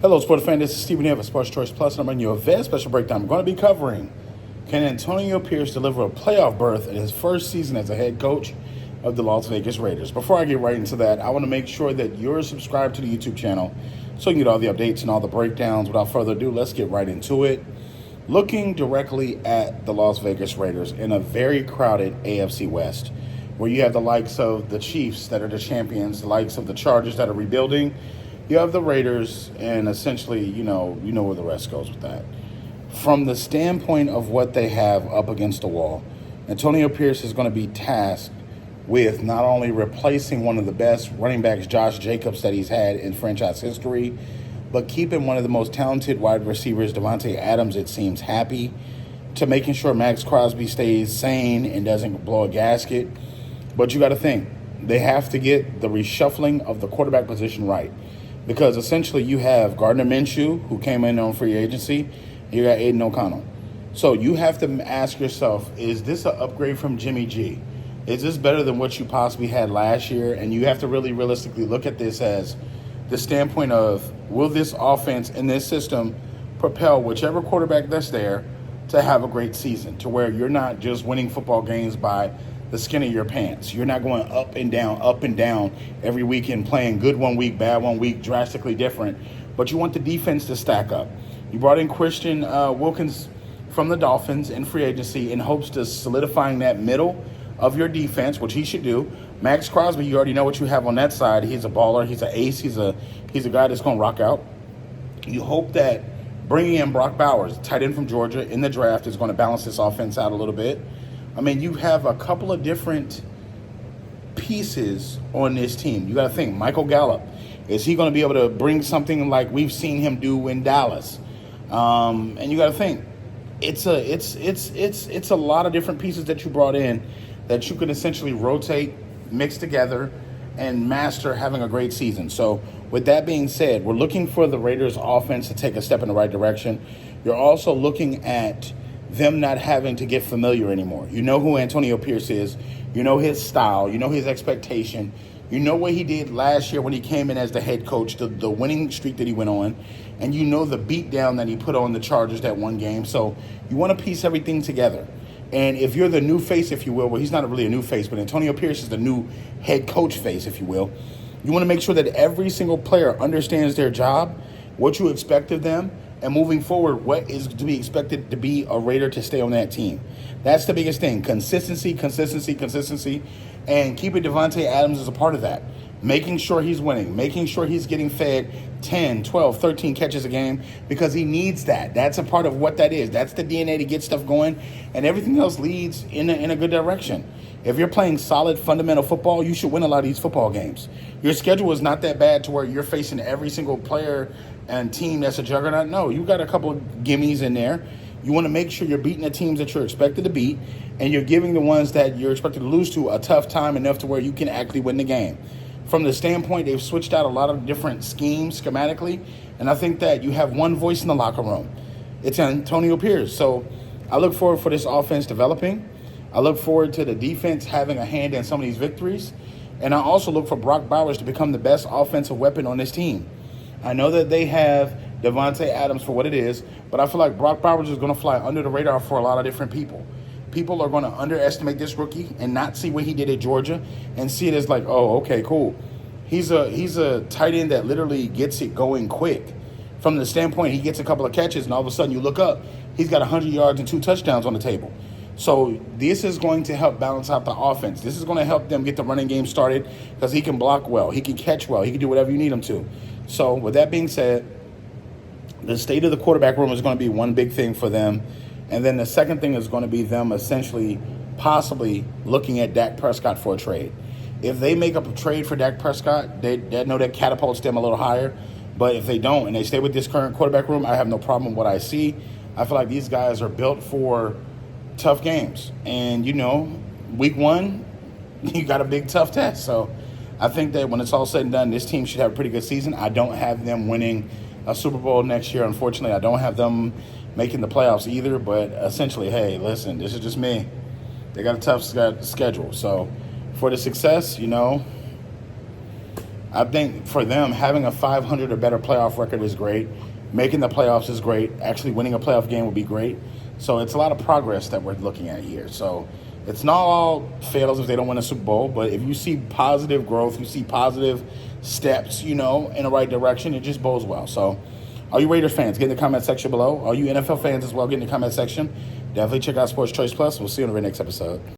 Hello, sports fan. This is Stephen Evans, Sports Choice Plus, and I'm bringing you a very special breakdown. I'm going to be covering, can Antonio Pierce deliver a playoff berth in his first season as a head coach of the Las Vegas Raiders? Before I get right into that, I want to make sure that you're subscribed to the YouTube channel so you can get all the updates and all the breakdowns. Without further ado, let's get right into it. Looking directly at the Las Vegas Raiders in a very crowded AFC West, where you have the likes of the Chiefs that are the champions, the likes of the Chargers that are rebuilding. You have the Raiders, and essentially, you know where the rest goes with that. From the standpoint of what they have up against the wall, Antonio Pierce is going to be tasked with not only replacing one of the best running backs, Josh Jacobs, that he's had in franchise history, but keeping one of the most talented wide receivers, Davante Adams, it seems, happy, to making sure Max Crosby stays sane and doesn't blow a gasket. But you got to think, they have to get the reshuffling of the quarterback position right. Because essentially you have Gardner Minshew, who came in on free agency, and you got Aiden O'Connell. So you have to ask yourself, is this an upgrade from Jimmy G? Is this better than what you possibly had last year? And you have to really realistically look at this as the standpoint of, will this offense and this system propel whichever quarterback that's there to have a great season, to where you're not just winning football games by the skin of your pants. You're not going up and down every weekend, playing good one week, bad one week, drastically different. But you want the defense to stack up. You brought in Christian Wilkins from the Dolphins in free agency in hopes to solidifying that middle of your defense, which he should do. Max Crosby, you already know what you have on that side. He's a baller. He's an ace. He's a guy that's going to rock out. You hope that bringing in Brock Bowers, tight end from Georgia, in the draft is going to balance this offense out a little bit. I mean, you have a couple of different pieces on this team. You got to think, Michael Gallup, is he going to be able to bring something like we've seen him do in Dallas? And you got to think, it's a lot of different pieces that you brought in that you can essentially rotate, mix together, and master having a great season. So with that being said, we're looking for the Raiders offense to take a step in the right direction. You're also looking at them not having to get familiar anymore. You know who Antonio Pierce is. You know his style. You know his expectation. You know what he did last year when he came in as the head coach, the winning streak that he went on. And you know the beatdown that he put on the Chargers that one game. So you want to piece everything together. And if you're the new face, if you will, well, he's not really a new face, but Antonio Pierce is the new head coach face, if you will. You want to make sure that every single player understands their job, what you expect of them, and moving forward, what is to be expected to be a Raider to stay on that team. That's the biggest thing. Consistency, and keeping Davante Adams as a part of that. Making sure he's winning, making sure he's getting fed 10, 12, 13 catches a game, because he needs that. That's a part of what that is. That's the DNA to get stuff going, and everything else leads in a good direction. If you're playing solid fundamental football, you should win a lot of these football games. Your schedule is not that bad to where you're facing every single player and team that's a juggernaut. No, you got a couple of gimmies in there. You want to make sure you're beating the teams that you're expected to beat, and you're giving the ones that you're expected to lose to a tough time enough to where you can actually win the game. From the standpoint, they've switched out a lot of different schemes schematically, and I think that you have one voice in the locker room. It's Antonio Pierce. So I look forward for this offense developing. I look forward to the defense having a hand in some of these victories. And I also look for Brock Bowers to become the best offensive weapon on this team. I know that they have Davante Adams for what it is, but I feel like Brock Bowers is going to fly under the radar for a lot of different people. People are going to underestimate this rookie and not see what he did at Georgia and see it as like, oh, okay, cool. He's a tight end that literally gets it going quick. From the standpoint, he gets a couple of catches, and all of a sudden you look up, he's got 100 yards and 2 touchdowns on the table. So this is going to help balance out the offense. This is going to help them get the running game started because he can block well. He can catch well. He can do whatever you need him to. So with that being said, the state of the quarterback room is going to be one big thing for them. And then the second thing is going to be them essentially possibly looking at Dak Prescott for a trade. If they make up a trade for Dak Prescott, they know that catapults them a little higher. But if they don't and they stay with this current quarterback room, I have no problem with what I see. I feel like these guys are built for tough games. And, week one, you got a big, tough test. So I think that when it's all said and done, this team should have a pretty good season. I don't have them winning a Super Bowl next year. Unfortunately, I don't have them making the playoffs either. But essentially, hey, listen, this is just me. They got a tough schedule. So for the success, I I think for them, having a 500 or better playoff record is great. Making the playoffs is great. Actually winning a playoff game would be great. So it's a lot of progress that we're looking at here. So it's not all fails if they don't win a Super Bowl, but if you see positive growth, you see positive steps, in the right direction, it just bodes well. So all you Raiders fans, get in the comment section below. All you NFL fans as well, get in the comment section. Definitely check out Sports Choice Plus. We'll see you on the very next episode.